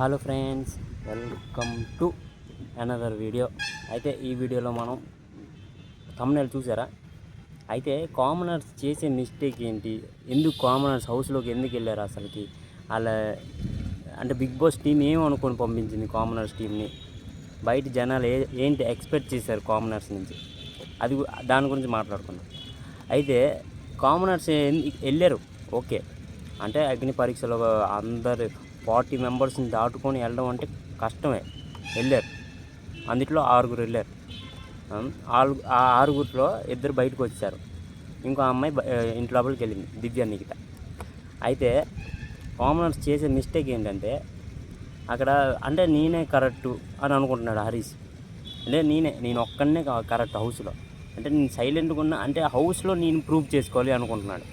Hello friends, welcome to another video. అయితే ఈ వీడియోలో మనం థంబ్నెయిల్ చూసారా? అయితే కామనర్స్ చేసే మిస్టేక్ ఏంటి, ఎందుకు కామనర్స్ హౌస్లోకి ఎందుకు వెళ్ళారు అసలుకి, అలా అంటే బిగ్ బాస్ టీం ఏమనుకొని పంపించింది కామనర్స్ టీంని, బయట జనాలు ఏంటి ఎక్స్పెక్ట్ చేశారు కామనర్స్ నుంచి, అది దాని గురించి మాట్లాడుకున్నాం. అయితే కామనర్స్ వెళ్ళారు, ఓకే, అంటే అగ్ని పరీక్షలో అందరు 40 మెంబర్స్ని దాటుకొని వెళ్ళడం అంటే కష్టమే. వెళ్ళారు, అందుట్లో 6 వెళ్ళారు. ఆ 6లో 2 బయటకు వచ్చారు, ఇంకో అమ్మాయి ఇంటి లోపలికి వెళ్ళింది, దివ్య నిఖిత. అయితే కామనర్స్ చేసే మిస్టేక్ ఏంటంటే, అక్కడ అంటే నేనే కరెక్టు అని అనుకుంటున్నాడు హరీష్. అంటే నేను ఒక్కడనే కరెక్ట్ హౌస్లో, అంటే నేను సైలెంట్గా ఉన్నా, అంటే హౌస్లో నేను ప్రూవ్ చేసుకోవాలి అనుకుంటున్నాడు.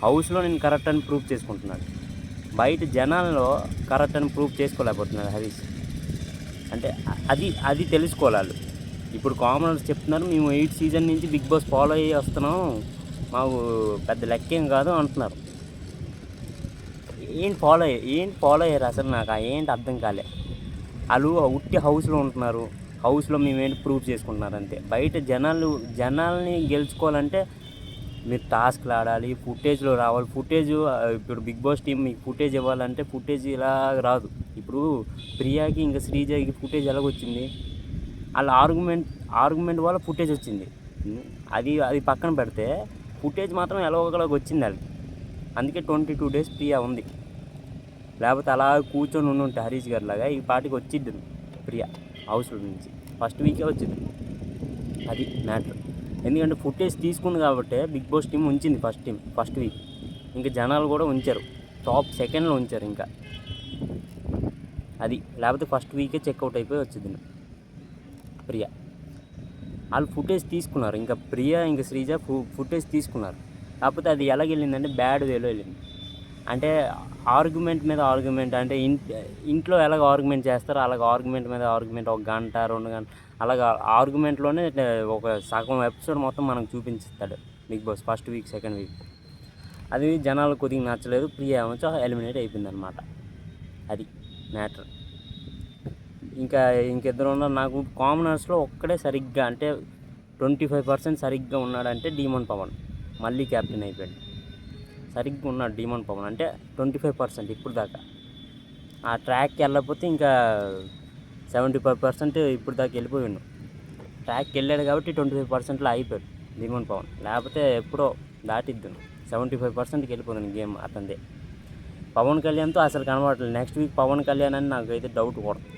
హౌస్లో నేను కరెక్ట్ అని ప్రూవ్ చేసుకుంటున్నాడు, బయట జనాల్లో కరెక్ట్ అని ప్రూవ్ చేసుకోలేకపోతున్నాడు హరీష్. అంటే అది తెలుసుకోవాలి. ఇప్పుడు కామనర్స్ చెప్తున్నారు, మేము 8 సీజన్ నుంచి బిగ్ బాస్ ఫాలో అయ్యి వస్తున్నాం, మాకు పెద్ద లెక్కేం కాదు అంటున్నారు. ఏంటి ఫాలో అయ్యారు అసలు? నాకు ఏంటి అర్థం కాలే. వాళ్ళు ఉట్టి హౌస్లో ఉంటున్నారు, హౌస్లో మేమేంటి ప్రూవ్ చేసుకుంటున్నారు అంతే. బయట జనాల్ని గెలుచుకోవాలంటే మీరు టాస్క్లు ఆడాలి, ఫుటేజ్లో రావాలి. ఇప్పుడు బిగ్ బాస్ టీం మీకు ఫుటేజ్ ఇవ్వాలంటే ఫుటేజ్ ఇలా రాదు. ఇప్పుడు ప్రియాకి ఇంకా శ్రీజకి ఫుటేజ్ ఎలాగొచ్చింది? వాళ్ళ ఆర్గ్యుమెంట్ వల్ల ఫుటేజ్ వచ్చింది. అది పక్కన పెడితే ఫుటేజ్ మాత్రం ఎలాగోలాగ వచ్చింది వాళ్ళకి. అందుకే 22 days ప్రియా ఉంది. లేకపోతే అలా కూర్చొని ఉంటే హరీష్ గారి లాగా ఈ పాటికి వచ్చిద్ది ప్రియా హౌస్లో నుంచి. ఫస్ట్ వీకే వచ్చింది. అది మ్యాటర్. ఎందుకంటే ఫుటేజ్ తీసుకుంది కాబట్టి బిగ్ బాస్ టీం ఉంచింది ఫస్ట్ వీక్. ఇంకా జనాలు కూడా ఉంచారు, టాప్ సెకండ్లో ఉంచారు ఇంకా. అది లేకపోతే ఫస్ట్ వీకే చెక్అవుట్ అయిపోయి వచ్చింది ప్రియా. వాళ్ళు ఫుటేజ్ తీసుకున్నారు, ఇంకా ప్రియా ఇంకా శ్రీజ ఫుటేజ్ తీసుకున్నారు. కాకపోతే అది ఎలాగ వెళ్ళిందంటే బ్యాడ్ వేలో వెళ్ళింది. అంటే ఆర్గ్యుమెంట్ మీద ఆర్గ్యుమెంట్, అంటే ఇంట్లో ఎలాగ ఆర్గ్యుమెంట్ చేస్తారో అలాగ ఆర్గ్యుమెంట్ మీద ఆర్గ్యుమెంట్, 1 గంట 2 గంటలు అలాగ ఆర్గ్యుమెంట్లోనే ఒక సగం ఎపిసోడ్ మొత్తం మనకు చూపించుతాడు Bigg Boss first week second week. అది జనాలు కొద్దిగా నచ్చలేదు, ప్రియా ఏమో ఎలిమినేట్ అయిపోయింది అనమాట. అది మ్యాటర్. ఇంకిద్దరు ఉన్నారు నాకు కామనర్స్లో. ఒక్కడే సరిగ్గా అంటే 25% సరిగ్గా ఉన్నాడంటే డీమన్ పవన్. మళ్ళీ క్యాప్టెన్ అయిపోయాడు, సరిగ్గా ఉన్నాడు డీమన్ పవన్. అంటే 25% ఇప్పుడు దాకా. ఆ ట్రాక్కి వెళ్ళకపోతే ఇంకా 75% ఇప్పుడు దాకా వెళ్ళిపోయాడు. ట్రాక్కి వెళ్ళాడు కాబట్టి 25%లో అయిపోయాడు డీమన్ పవన్. లేకపోతే ఎప్పుడో దాటిద్దు 75%కి వెళ్ళిపోతుంది గేమ్ అతనిదే. పవన్ కళ్యాణ్తో అసలు కనబడట్లేదు. నెక్స్ట్ వీక్ పవన్ కళ్యాణ్ అని నాకైతే డౌట్ కొడుతుంది.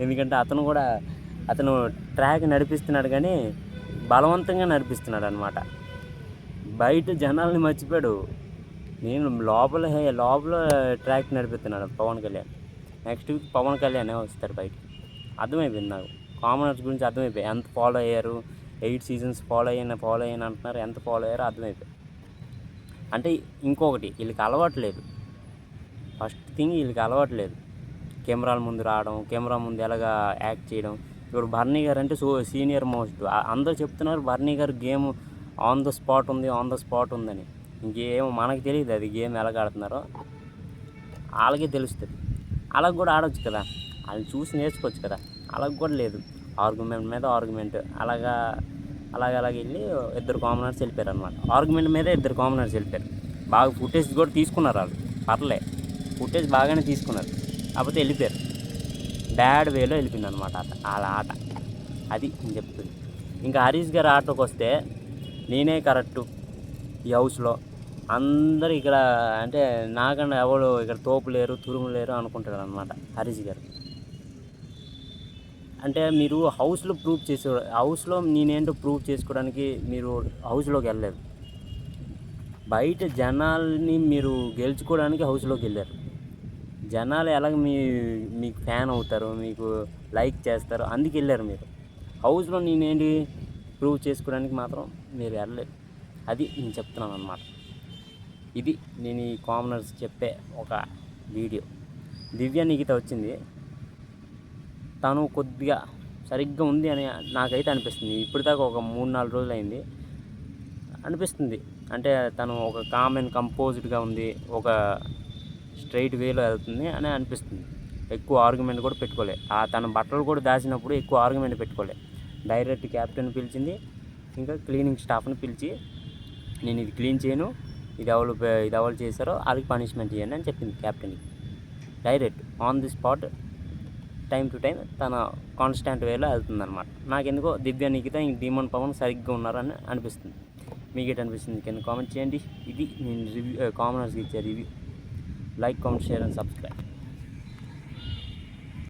ఎందుకంటే అతను ట్రాక్ నడిపిస్తున్నాడు, కానీ బలవంతంగా నడిపిస్తున్నాడు అనమాట. బయట జనాల్ని మర్చిపోయాడు. నేను లోపల ట్రాక్ నడిపిస్తున్నాడు పవన్ కళ్యాణ్. నెక్స్ట్ వీక్ పవన్ కళ్యాణ్ వస్తాడు బయటికి. అర్థమైపోయింది నాకు కామనర్స్ గురించి, అర్థమైపోయి ఎంత ఫాలో అయ్యారు. 8 seasons ఫాలో అయ్యాను అంటున్నారు, ఎంత ఫాలో అయ్యారో అర్థమైపోయి. అంటే ఇంకొకటి, వీళ్ళకి అలవాట్లేదు. ఫస్ట్ థింగ్ వీళ్ళకి అలవాట్లేదు కెమెరాల ముందు రావడం, కెమెరా ముందు ఎలాగా యాక్ట్ చేయడం. ఇప్పుడు భరణి గారు అంటే సీనియర్ మోస్ట్. అందరూ చెప్తున్నారు Bharani garu game on the spot ఉందని. ఇంకేమో మనకు తెలియదు అది గేమ్ ఎలాగ ఆడుతున్నారో, వాళ్ళకే తెలుస్తుంది. వాళ్ళకి కూడా ఆడవచ్చు కదా, వాళ్ళని చూసి నేర్చుకోవచ్చు కదా. వాళ్ళకి కూడా లేదు, ఆర్గ్యుమెంట్ మీద ఆర్గ్యుమెంట్. అలాగ వెళ్ళి 2 కామనర్స్ వెళ్ళిపోయారు అనమాట. ఆర్గ్యుమెంట్ మీద 2 కామనర్స్ వెళ్ళిపోయారు. బాగా ఫుటేజ్ కూడా తీసుకున్నారు వాళ్ళు, పర్లే ఫుటేజ్ బాగానే తీసుకున్నారు. కాకపోతే వెళ్ళిపోయారు, బ్యాడ్ వేలో వెళ్ళిపోయింది అనమాట వాళ్ళ ఆట. అది నేను చెప్తుంది. ఇంకా హరీష్ గారి ఆటకు వస్తే, నేనే కరెక్టు ఈ హౌస్లో, అందరూ ఇక్కడ అంటే నాకన్నా ఎవరు ఇక్కడ తోపు లేరు తురుము లేరు అనుకుంటారు అనమాట హరీష్ గారు. అంటే మీరు హౌస్లో నేనేంటో ప్రూవ్ చేసుకోవడానికి మీరు హౌస్లోకి వెళ్ళలేదు. బయట జనాల్ని మీరు గెలుచుకోవడానికి హౌస్లోకి వెళ్ళారు. జనాలు ఎలాగ మీకు ఫ్యాన్ అవుతారు, మీకు లైక్ చేస్తారు, అందుకు వెళ్ళారు మీరు. హౌస్లో నేనేంటి ప్రూవ్ చేసుకోవడానికి మాత్రం మీరు వెళ్ళలేదు. అది నేను చెప్తున్నాను అన్నమాట. ఇది నేను ఈ కామనర్స్ చెప్పే ఒక వీడియో. దివ్య నిఖిత వచ్చింది, తను కొద్దిగా సరిగ్గా ఉంది అని నాకైతే అనిపిస్తుంది. ఇప్పటిదాకా ఒక 3-4 రోజులు అయింది అనిపిస్తుంది. అంటే తను ఒక కామ్ అండ్ కంపోజ్డ్గా ఉంది, ఒక స్ట్రైట్ వేలో వెళ్తుంది అని అనిపిస్తుంది. ఎక్కువ ఆర్గ్యుమెంట్ కూడా పెట్టుకోలే. తన బట్టలు కూడా దాచినప్పుడు ఎక్కువ ఆర్గ్యుమెంట్ పెట్టుకోలే. డైరెక్ట్ క్యాప్టెన్ పిలిచింది, ఇంకా క్లీనింగ్ స్టాఫ్ని పిలిచి నేను ఇది క్లీన్ చేయను, ఇది ఎవరు చేశారో వాళ్ళకి పనిష్మెంట్ ఇవ్వండి అని చెప్పింది క్యాప్టెన్కి. Direct on the spot time to time తన కాన్స్టాంట్ వేలో వెళ్తుందన్నమాట. నాకెందుకో దివ్య, నిఖిత, ఇంక డీమన్ పవన్ సరిగ్గా ఉన్నారని అనిపిస్తుంది. మీకేట్ అనిపిస్తుంది కింద కామెంట్ చేయండి. ఇది నేను కామనర్స్కి ఇచ్చే review. Like, comment, share and subscribe.